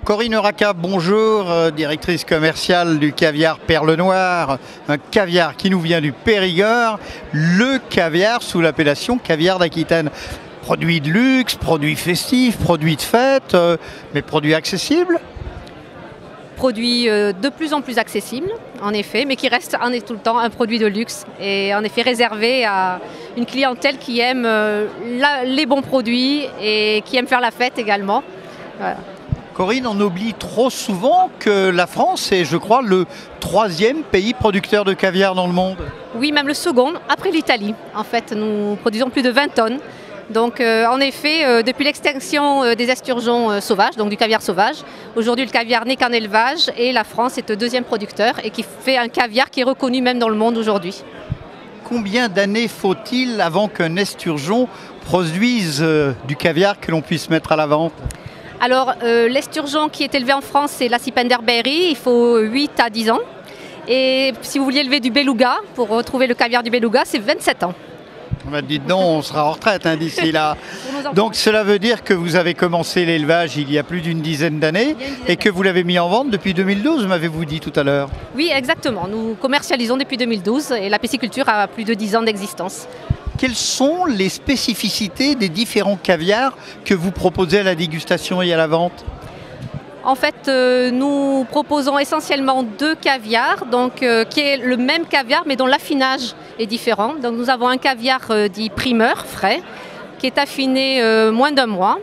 Corinne Raca, bonjour, directrice commerciale du caviar Perle Noire, un caviar qui nous vient du Périgord, le caviar sous l'appellation caviar d'Aquitaine. Produit de luxe, produit festif, produit de fête, mais produit accessible. Produit de plus en plus accessible, en effet, mais qui reste tout le temps un produit de luxe et en effet réservé à une clientèle qui aime les bons produits et qui aime faire la fête également. Voilà. Corinne, on oublie trop souvent que la France est, je crois, le 3e pays producteur de caviar dans le monde. Oui, même le second, après l'Italie. En fait, nous produisons plus de 20 tonnes. Donc en effet, depuis l'extinction des esturgeons sauvages, donc du caviar sauvage, aujourd'hui le caviar n'est qu'en élevage et la France est le 2e producteur et qui fait un caviar qui est reconnu même dans le monde aujourd'hui. Combien d'années faut-il avant qu'un esturgeon produise du caviar que l'on puisse mettre à la vente ? Alors l'esturgeon qui est élevé en France, c'est l'Acipander berry, il faut 8 à 10 ans. Et si vous vouliez élever du beluga, pour retrouver le caviar du beluga, c'est 27 ans. Dites donc, on sera en retraite d'ici là. Donc cela veut dire que vous avez commencé l'élevage il y a plus d'une dizaine d'années et que vous l'avez mis en vente depuis 2012, m'avez-vous dit tout à l'heure? Oui, exactement. Nous commercialisons depuis 2012 et la pisciculture a plus de 10 ans d'existence. Quelles sont les spécificités des différents caviars que vous proposez à la dégustation et à la vente? En fait, nous proposons essentiellement 2 caviars, qui est le même caviar mais dont l'affinage est différent. Donc nous avons un caviar dit primeur, frais, qui est affiné moins d'1 mois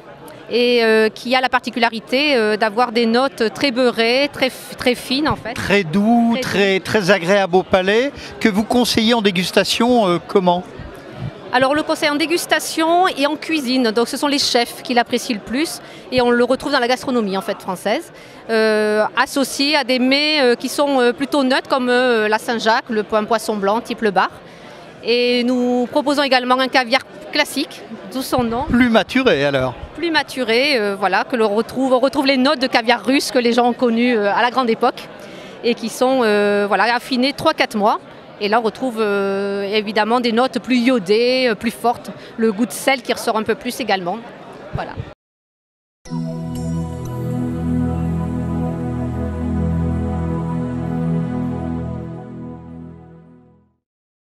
et qui a la particularité d'avoir des notes très beurrées, très fines en fait. Très doux, très agréable au palais, que vous conseillez en dégustation comment? Alors le conseil en dégustation et en cuisine, donc ce sont les chefs qui l'apprécient le plus et on le retrouve dans la gastronomie en fait française, associé à des mets qui sont plutôt neutres comme la Saint-Jacques, un poisson blanc type le bar. Et nous proposons également un caviar classique, d'où son nom. Plus maturé alors? Plus maturé, voilà, que on retrouve les notes de caviar russe que les gens ont connues à la grande époque et qui sont voilà, affinés 3-4 mois. Et là, on retrouve évidemment des notes plus iodées, plus fortes, le goût de sel qui ressort un peu plus également. Voilà.